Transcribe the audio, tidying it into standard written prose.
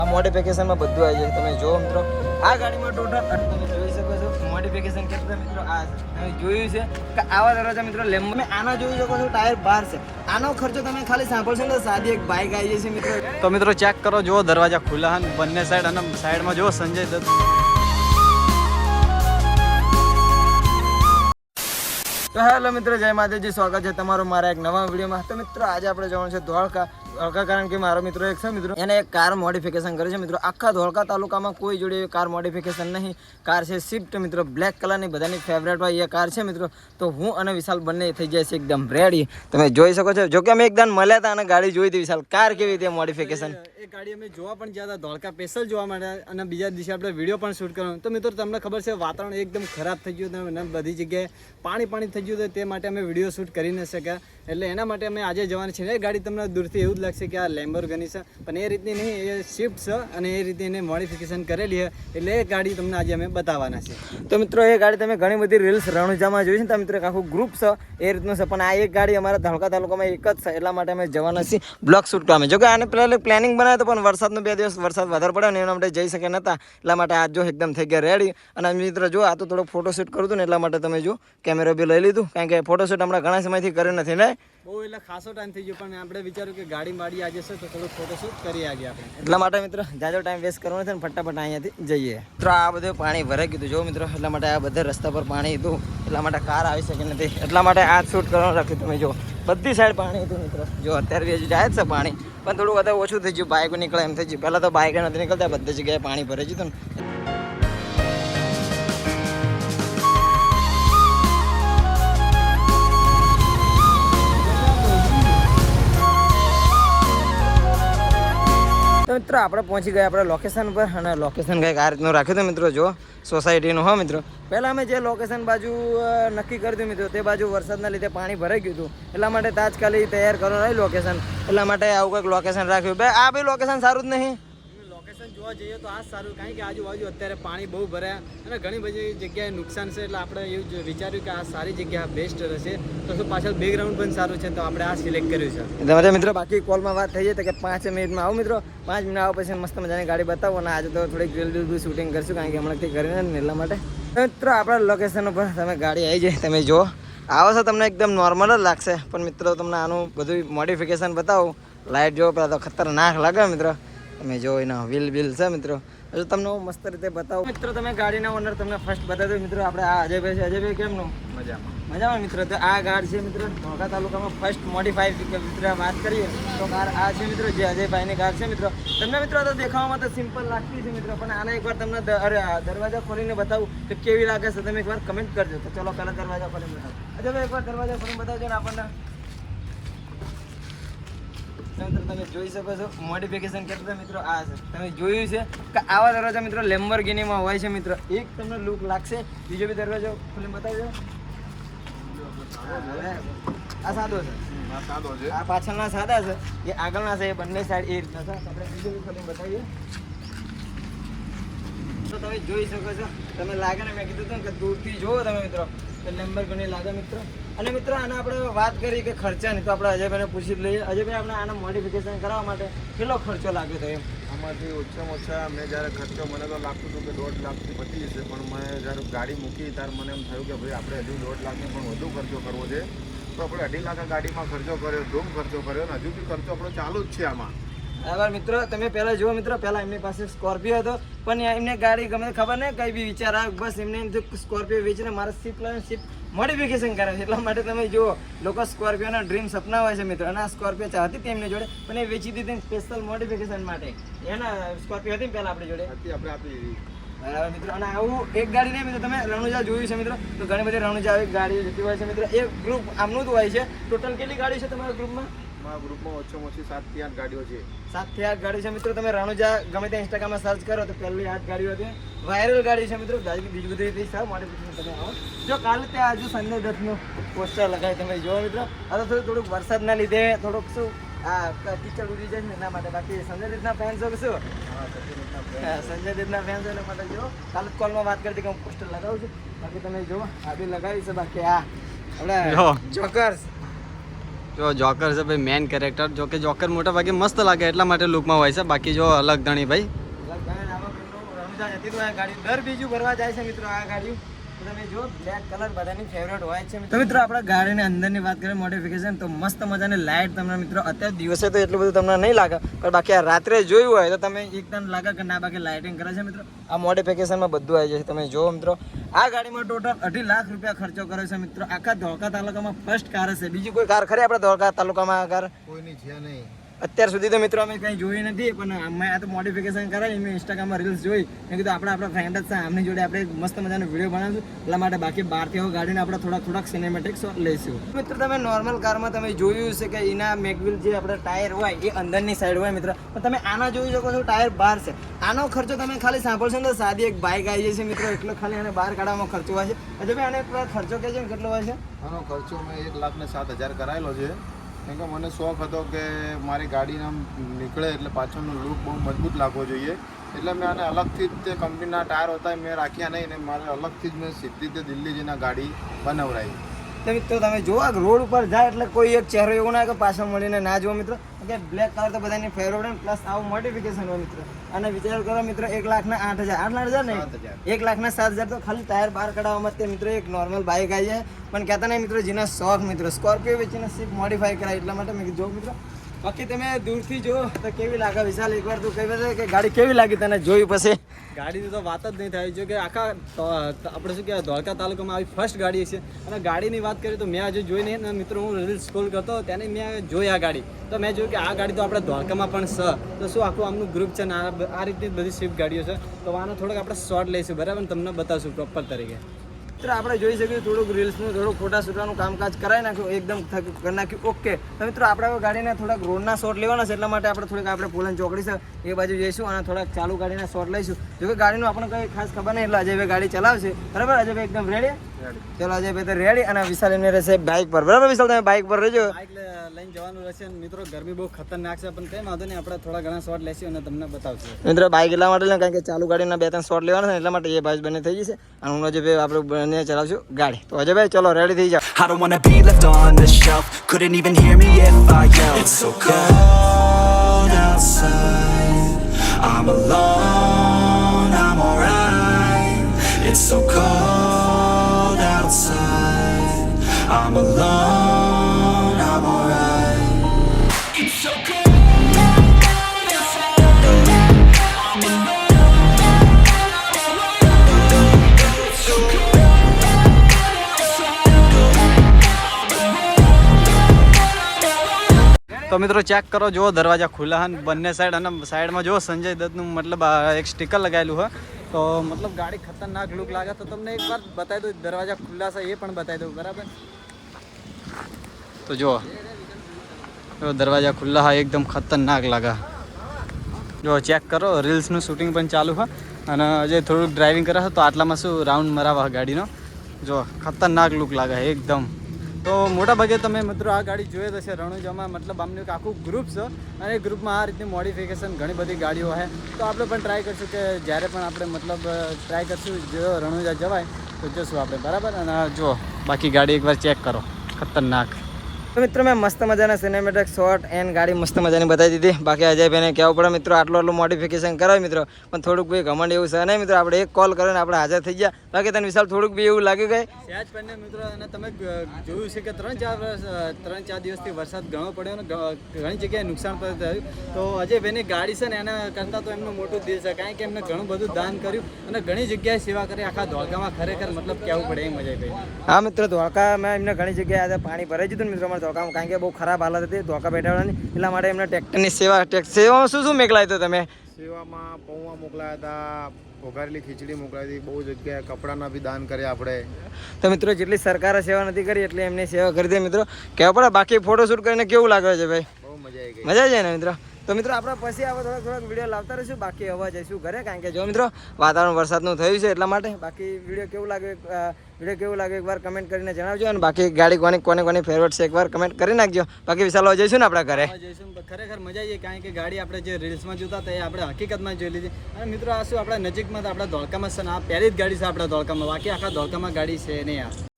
આ મોડિફિકેશનમાં બધું આવી જાય. તમે જો મિત્રો આ ગાડીમાં ટોટલ તમે જોઈ શકો છો મોડિફિકેશન કેટલા મિત્રો આ તમે જોયું છે કે આવા દરવાજા મિત્રો લેમ્બો તમે આના જોઈ શકો છો ટાયર 12 છે. આનો ખર્ચો તમે ખાલી સાંભળશો ને સાદી એક બાઇક આવી જશે મિત્રો. તો મિત્રો ચેક કરો, જો દરવાજા ખુલ્લા હન બંને સાઈડ અને સાઈડમાં જો સંજય દત્ત. તો હેલો મિત્રો, જય માતાજી, સ્વાગત છે તમારું મારા એક નવા વિડીયોમાં. તો મિત્રો આજે આપણે જવાનું છે ધોળકા. કારણ કે મારો મિત્રો એક છે મિત્રો, એને એક કાર મોડિફિકેશન કરે છે મિત્રો. આખા ધોળકા તાલુકામાં કોઈ જોડે કાર મોડિફિકેશન નહીં. કાર છે સ્વિફ્ટ મિત્રો, બ્લેક કલરની બધાની ફેવરેટ હોય એ કાર છે મિત્રો. તો હું અને વિશાલ બંને થઈ જાય છે એકદમ રેડી. તમે જોઈ શકો છો. જો કે અમે એકદમ મળ્યા હતા અને ગાડી જોઈ હતી. વિશાલ કાર કેવી હતી મોડિફિકેશન? એ ગાડી અમે જોવા પણ ગયા હતા ધોળકા સ્પેશિયલ જોવા માટે, અને બીજા દિવસે આપણે વિડીયો પણ શૂટ કરવાનો. તો મિત્રો તમને ખબર છે વાતાવરણ એકદમ ખરાબ થઈ ગયું હતું અને બધી જગ્યાએ પાણી થઈ ગયું હતું. તે માટે અમે વિડીયો શૂટ કરી ન શક્યા. એટલે એના માટે અમે આજે જવાની છે. એ ગાડી તમને દૂરથી એવું જ લાગશે કે આ લેમ્બોર્ગિની છે, પણ એ રીતની નહીં, એ સ્વિફ્ટ છે અને એ રીતે એને મોડિફિકેશન કરેલી છે. એટલે એ ગાડી તમને આજે અમે બતાવવાના છે. તો મિત્રો એ ગાડી તમે ઘણી બધી રીલ્સ રણુજામાં જોઈ છે ને મિત્રો, એક આખું ગ્રુપ છે એ રીતનું છે. પણ આ એક ગાડી અમારા ધોળકા તાલુકામાં એક જ છે, એટલા માટે અમે જવાના છીએ બ્લોગ શૂટ કરવા. જો કે આને પહેલાં પ્લાનિંગ બનાવ્યો હતો, પણ વરસાદનો 2 દિવસ વરસાદ વધારે પડ્યો ને એના માટે જઈ શકે નહોતા. એટલા માટે આજ જો એકદમ થઈ ગયા રેડી. અને મિત્રો જો આ તો થોડોક ફોટોશૂટ કરું હતું ને એટલા માટે તમે જો કેમેરા બી લઈ લીધું, કારણ કે ફોટોશૂટ હમણાં ઘણા સમયથી કર્યું નથી ને. બહુ એટલે ખાસો ટાઈમ થઈ ગયો, પણ આપણે વિચાર્યું કે ગાડી માડી આજે છે તો થોડું ફોટોશૂટ કરી આવીએ આપણે. એટલા માટે મિત્રો જાજો ટાઈમ વેસ્ટ કરવાનો છે ને ફટાફટ અહીંયાથી જઈએ. મિત્રો આ બધું પાણી ભરાઈ ગયું જો મિત્રો, એટલા માટે આ બધા રસ્તા પર પાણી હતું, એટલા માટે કાર આવી શકે નથી. એટલા માટે આ શૂટ કરવાનું રાખ્યું. તમે જો બધી સાઈડ પાણી હતું મિત્રો. જો અત્યારે બી જાય જ છે પાણી, પણ થોડું વધારે ઓછું થઈ ગયું. બાઇકો નીકળે એમ થઈ ગયું. પહેલાં તો બાઇક નથી નીકળતા, બધી જગ્યાએ પાણી ભરાઈ ગયું ને. તો મિત્રો આપણે પહોંચી ગયા આપણે લોકેશન પર, અને લોકેશન કંઈક આ રીતનું રાખ્યું હતું મિત્રો. જો સોસાયટીનું હા મિત્રો. પહેલાં અમે જે લોકેશન બાજુ નક્કી કરી દીધું મિત્રો, તે બાજુ વરસાદના લીધે પાણી ભરાઈ ગયું હતું. એટલા માટે તાત્કાલિક તૈયાર કરવાનું આવ્યું લોકેશન. એટલા માટે આવું કંઈક લોકેશન રાખ્યું. ભાઈ આ બી લોકેશન સારું જ નહીં. લોકેશન જોવા જઈએ તો આ સારું, કારણ કે આજુબાજુ અત્યારે પાણી બહુ ભરાયા અને ઘણી બધી જગ્યાએ નુકસાન છે. એટલે આપણે એવું જ વિચાર્યું કે આ સારી જગ્યા બેસ્ટ રહેશે. તો શું પાછળ બેકગ્રાઉન્ડ પણ સારું છે, તો આપણે આ સિલેક્ટ કર્યું છે. તમારે મિત્રો બાકી કોલમાં વાત થઈ જાય તો કે 5 મિનિટમાં આવો મિત્રો. 5 મિનિટ આવો પછી મસ્ત મજાની ગાડી બતાવો. અને આજે તો થોડીક જલ્દી શૂટિંગ કરશું, કારણ કે હમણાંથી કરીને ને એટલા માટે. મિત્રો આપણા લોકેશન ઉપર તમે ગાડી આવી જાય, તમે જો આવો છો તમને એકદમ નોર્મલ જ લાગશે. પણ મિત્રો તમને આનું બધું મોડિફિકેશન બતાવું. લાઇટ જો પેલા તો ખતરનાક લાગે મિત્રો. તમે જો એના વ્હીલ છે મિત્રો. હજુ તમને હું મસ્ત રીતે બતાવું મિત્રો. તમે ગાડીના ઓનર તમને ફર્સ્ટ બતાવી દઉં મિત્રો. આપણે આ અજયભાઈ છે. અજયભાઈ કેમનું? મજામાં મિત્રો. તો આ કાર છે મિત્રો ધોળકા તાલુકામાં ફર્સ્ટ મોડિફાઈડ મિત્રો વાત કરીએ તો કાર આ છે મિત્રો, જે અજયભાઈની કાર છે મિત્રો. તમને મિત્રો તો દેખાવામાં તો સિમ્પલ લાગતી છે મિત્રો, પણ આને એકવાર તમને દરવાજા ખોલીને બતાવું તો કેવી લાગે છે તમે એકવાર કમેન્ટ કરજો. તો ચલો પહેલાં દરવાજા ખોલીને બતાવો. અજયભાઈ એકવાર દરવાજા ખોલીને બતાવજો ને આપણને. તમે જોઈ શકો છો મોડિફિકેશન કેટલા મિત્રો આ છે. તમે જોયું છે કે આવા દરવાજા મિત્રો લેમ્બોર્ગિનીમાં હોય છે મિત્રો. એક તમને લુક લાગશે. બીજો બી દરવાજો ખોલીને બતાવજો. આ સાદો છે, આ પાછળના સાદા છે, એ આગળના છે, એ બંને સાઈડ એ રીતના છે. આપણે બીજો બી ખોલીને બતાવીએ તો તમે જોઈ શકો છો. તમે લાગે ને, મેં કીધું હતું કે દૂરથી જુઓ તમે મિત્રો તો લેમ્બોર્ગિની લાગે મિત્રો. અને મિત્રો આને આપણે વાત કરી કે ખર્ચાની, તો આપણે અજયભાઈને પૂછી લઈએ. અજયભાઈ આપણે આના મોડિફિકેશન કરવા માટે કેટલો ખર્ચો લાગ્યો હતો એમ? આમાંથી ઓછામાં ઓછા મેં જ્યારે ખર્ચો મને તો લાગતું હતું કે 1.5 લાખથી પતી જશે, પણ મેં જ્યારે ગાડી મૂકી ત્યારે મને એમ થયું કે ભાઈ આપણે હજુ 1.5 લાખનો પણ વધુ ખર્ચો કરવો છે. તો આપણે 2.5 લાખ ગાડીમાં ખર્ચો કર્યો, ધૂમ ખર્ચો કર્યો, અને હજુ બી ખર્ચો આપણો ચાલુ જ છે આમાં. બરાબર મિત્રો. તમે પહેલાં જુઓ મિત્રો, પહેલાં એમની પાસે સ્કોર્પિયો હતો, પણ એમને ગાડી ગમે ખબર નહીં કઈ બી વિચાર આવે, બસ એમને એમ સ્કોર્પિયો વેચીને મારે સ્વિફ્ટ લઈને સ્વિફ્ટ મોડિફિકેશન કરે છે. એટલા માટે તમે જુઓ લોકો સ્કોર્પિયોના ડ્રીમ સપના હોય છે મિત્રો. અને આ સ્કોર્પિયો હતી તેમની જોડે, પણ એ વેચી દીધી સ્પેશિયલ મોડિફિકેશન માટે. એના સ્કોર્પિયો હતી પહેલાં આપણી જોડે આપણે આપી. બરાબર મિત્રો. અને આવું એક ગાડી નહીં મિત્રો, તમે રણુજા જોયું છે મિત્રો, તો ઘણી બધી રણુજા આવી ગાડીઓ જતી હોય છે મિત્રો. એ ગ્રુપ આમનું જ હોય છે. ટોટલ કેટલી ગાડી છે તમારા ગ્રુપમાં? ગ્રુપમાં ઓછામાં ઓછી 7 થી 8 ગાડીઓ છે. 7 થી 8 ગાડી છે મિત્રો. તમે રણુજા ગમે ત્યાં ઇન્સ્ટાગ્રામમાં સર્ચ કરો તો પહેલી 8 ગાડીઓ હતી. વાયરલ ગાડી છે મિત્રો. બીજી બધી સાવ મોડિફિકેશન તમે આવો. જો કાલે ત્યાં હજુ સંજય દત્તનું પોસ્ટર લગાવી તમે જુઓ મિત્રો. આ તો થોડુંક વરસાદના લીધે થોડુંક શું આ કિચડ ઉડી જાય છે એના માટે. બાકી સંજય દત્તના ફેન્સ છો કે શું? સંજય દત્તના ફેન્સ એના માટે જો કાલે કોલમાં વાત કરતી કે હું પોસ્ટર લગાવું છું. બાકી તમે જુઓ આ બી લગાવી છે. બાકી આ આપણે જોકર્સ જો જોકર છે ભાઈ મેન કેરેક્ટર, જો કે જોકર મોટા ભાગે મસ્ત લાગે એટલા માટે લુકમાં હોય છે, બાકી જો અલગ ધણી ભાઈ. ગાડી દર બીજું ભરવા જાય છે મિત્રો આ ગાડી. તમે જો બ્લેક કલર બધાની ફેવરેટ હોય છે. તો મિત્રો આપણે ગાડીની અંદરની વાત કરીએ મોડિફિકેશન, તો મસ્ત મજાની લાઇટ તમને મિત્રો અત્યારે દિવસે તો એટલું બધું તમને નહીં લાગે, પણ બાકી આ રાત્રે જોયું હોય તો તમે એકદમ લાગે કે ના બાકી લાઇટિંગ કરે છે મિત્રો. આ મોડિફિકેશનમાં બધું આવી જાય. તમે જો મિત્રો આ ગાડીમાં ટોટલ 2.5 લાખ રૂપિયા ખર્ચો કર્યો છે મિત્રો. આખા ધોળકા તાલુકામાં ફર્સ્ટ કાર હશે. બીજી કોઈ કાર ખરી આપણે ધોળકા તાલુકામાં આ કાર કોઈની છે નહીં અત્યાર સુધી તો મિત્રો અમે કંઈ જોઈ નથી, પણ અમે આ તો મોડિફિકેશન કરાવી મેં ઇન્સ્ટાગ્રામમાં રીલ્સ જોઈ. મેં કીધું આપણા ફ્રેન્ડ જ છે, આમની જોડે આપણે મસ્ત મજાનો વિડીયો બનાવીશું, એટલા માટે બાકી બહારથી આવો ગાડીને આપણે થોડાક સિનેમેટિક શોટ લઈશું. મિત્રો તમે નોર્મલ કારમાં તમે જોયું છે કે એના મેગવિલ જે આપણે ટાયર હોય એ અંદરની સાઈડ હોય મિત્રો, પણ તમે આના જોઈ શકો છો ટાયર બહાર છે. આનો ખર્ચો તમે ખાલી સાંભળશો ને તો સાદી એક બાઇક આવી જાય છે મિત્રો, એટલો ખાલી આને બહાર કાઢવામાં ખર્ચો હોય છે. હજુ ભાઈ આને એક ખર્ચો કહે છે કેટલો હોય છે? આનો ખર્ચો મેં 1,07,000 કરાયેલો છે, કેમ કે મને શોખ હતો કે મારી ગાડીને આમ નીકળે એટલે પાછળનો લુક બહુ મજબૂત લાગવો જોઈએ, એટલે મેં આને અલગથી જ તે કંપનીના ટાયર હતા મેં રાખ્યા નહીં, ને મારે અલગથી જ મેં સીધી રીતે દિલ્હી જઈને ગાડી બનાવડાવી. તો મિત્રો તમે જો આ રોડ ઉપર જાય એટલે કોઈ એક ચહેરો એવો ના કે પાછળ મળીને ના જુઓ મિત્રો, કે બ્લેક કલર તો બધાની ફેવરેટ હોય, પ્લસ આવું મોડિફિકેશન હોય મિત્રો. અને વિચાર કરો મિત્રો 1,08,000 ને 1,07,000 તો ખાલી ટાયર બહાર કાઢવામાં તે મિત્રો એક નોર્મલ બાઇક આવી જાય. પણ કહેતા નહીં મિત્રો જેના શોખ મિત્રો સ્કોર્પિયો વેચીને સિર્ફ મોડિફાઈ કરાય, એટલા માટે મેં કીધું જો મિત્રો બાકી તમે દૂરથી જો તો કેવી લાગે વિશાલ, એકવાર તું કહી દે કે ગાડી કેવી લાગી તને જોયું પછી? ગાડીની તો વાત જ નહીં થાય, જો કે આખા આપણે શું કહેવાય ધોળકા તાલુકામાં આવી ફર્સ્ટ ગાડી છે. અને ગાડીની વાત કરીએ તો મેં હજુ જોઈ નહીં ને મિત્રો, હું રીલ્સ સ્ક્રોલ કરતો તેને મેં જોઈ આ ગાડી, તો મેં જોયું કે આ ગાડી તો આપણે ધોળકામાં પણ છે, તો શું આખું આમનું ગ્રુપ છે ને આ રીતની બધી સ્વિફ્ટ ગાડીઓ છે, તો આનો થોડોક આપણે શોર્ટ લઈશું બરાબર, તમને બતાવશું પ્રોપર તરીકે. મિત્રો આપણે જોઈ શકીએ થોડુંક રીલ્સનું થોડુંક ફોટા શૂટવાનું કામકાજ કરાવી નાખ્યું, એકદમ કરી નાખ્યું ઓકે. તો મિત્રો આપણે ગાડીના થોડાક રોડના શોટ લેવાના છે, એટલા માટે આપણે થોડીક આપણે પોલન ચોકડી છે એ બાજુ જઈશું અને થોડાક ચાલુ ગાડીના શોટ લઈશું. જો કે ગાડીનું આપણે કંઈ ખાસ ખબર નહીં, એટલે અજયભાઈ ગાડી ચલાવશે બરાબર. અજયભાઈ એકદમ રેડી? ચલો અજયભાઈ તો રેડી, અને વિશાલ એમને રહેશે બાઇક પર બરાબર. વિશાલ તમે બાઇક પર રહેજો. બાઇક લઈને જવાનું રહેશે મિત્રો, ગરમી બહુ ખતરનાક છે, પણ કંઈ વાંધો નહીં, આપણે થોડા ઘણા શોટ લેશું અને તમને બતાવશું. મિત્રો બાઇક એટલા માટે કારણ કે ચાલુ ગાડીના 2-3 શોટ લેવાના છે, એટલા માટે એ બાજુ બંને થઈ જશે અને હું અજયભાઈ આપણે બંને ચલાવશું ગાડી. તો અજયભાઈ ચલો રેડી થઈ જાઓ. I don't wanna be left on the shelf. Couldn't even hear me if I yelled. It's so cold outside. I'm alone, I'm alright. It's so cold outside. I'm alone, I'm alright. It's so cold outside. I'm alone. It's so cold. તો મિત્રો check કરો, જો દરવાજા ખુલ્લા હન બંને side, અને સાઈડમાં જો સંજય દત્તનું મતલબ એક સ્ટીકર લગાવેલું હોય, તો મતલબ ગાડી ખતરનાક લુક લાગે. તો તમને એક વાર બતાવી દઉં, દરવાજા ખુલ્લા છે એ પણ બતાવી દઉં બરાબર. તો જો દરવાજા ખુલ્લા હોય એકદમ ખતરનાક લાગે. જો ચેક કરો, રીલ્સનું શૂટિંગ પણ ચાલુ હોય અને જે થોડુંક ડ્રાઇવિંગ કરે છે તો આટલામાં શું રાઉન્ડ મરાવા ગાડીનો, જો ખતરનાક લુક લાગે એકદમ. તો મોટા ભાગે તમે મિત્રો આ ગાડી જોઈ હશે રણુજામાં, મતલબ આમનું એક આખું ગ્રુપ છે અને એ ગ્રુપમાં આ રીતની મોડિફિકેશન ઘણી બધી ગાડીઓ છે. તો આપણે પણ ટ્રાય કરશું કે જ્યારે પણ આપણે મતલબ ટ્રાય કરશું જો રણુજા જવાય તો જશું આપણે બરાબર. અને જો બાકી ગાડી એકવાર ચેક કરો, ખતરનાક. તો મિત્રો મેં મસ્ત મજાના સિનેમેટિક શોટ એન્ડ ગાડી મસ્ત મજાની બતાવી દીધી. બાકી અજયભાઈને કહેવું પડે મિત્રો આટલું મોડિફિકેશન કરાવે મિત્રો, પણ થોડુંક બી ઘમંડ એવું છે નહીં મિત્રો. આપણે એક કોલ કરીને આપણે હાજર થઈ ગયા. બાકી તને વિશાલ થોડુંક બી એવું લાગ્યું કે સહેજ પણ મિત્રો, અને તમે જોયું છે કે 3-4 દિવસથી વરસાદ ઘણો પડ્યો અને ઘણી જગ્યાએ નુકસાન પણ થયું. તો અજયભાઈની ગાડી છે ને એના કરતાં તો એમનું મોટું દિલ છે, કારણ કે એમને ઘણું બધું દાન કર્યું અને ઘણી જગ્યાએ સેવા કરી આખા ધોળકામાં. ખરેખર મતલબ કહેવું પડે એમ અજયભાઈ. હા મિત્રો ધોળકામાં એમને ઘણી જગ્યાએ આજે પાણી ભરાઈ જતું ને મિત્રો ધોળકામાં, કારણ કે બહુ ખરાબ હાલત હતી ધોળકા બેઠાવાની, એટલા માટે એમને ટ્રેક્ટરની સેવામાં શું મેકલાય તો તમે? સેવામાં પૌવા મોકલાયા હતા, વઘારેલી ખીચડી મોકલાવી હતી, બહુ જગ્યાએ કપડાના બી દાન કર્યા આપણે. તો મિત્રો જેટલી સરકારે સેવા નથી કરી એટલી એમની સેવા કરી દે મિત્રો, કહેવા પડે. બાકી ફોટોશૂટ કરીને કેવું લાગે છે ભાઈ? બહુ મજા આવી ગઈ. મજા આવી જાય ને મિત્રો. તો મિત્રો આપણે પછી આપણે થોડાક વિડીયો લાવતા રહીશું. બાકી હવે જઈશું ઘરે, કારણ કે જો મિત્રો વાતાવરણ વરસાદનું થયું છે એટલા માટે. બાકી વિડીયો કેવું લાગે એકવાર કમેન્ટ કરીને જણાવજો. અને બાકી ગાડી કોની ફેવરેટ છે એકવાર કમેન્ટ કરી નાખજો. બાકી વિશાલ જઈશું ને આપણે ઘરે. જઈશું, ખરેખર મજા આવી, કારણ કે ગાડી આપણે જે રીલ્સમાં જોતા હતા એ આપણે હકીકતમાં જોઈ લીધી. અને મિત્રો આ શું આપણા નજીકમાં આપણા ધોળકામાં છે ને આ પહેલી જ ગાડી છે આપણા ધોળકામાં, બાકી આખા ધોળકામાં ગાડી છે નહીં આ.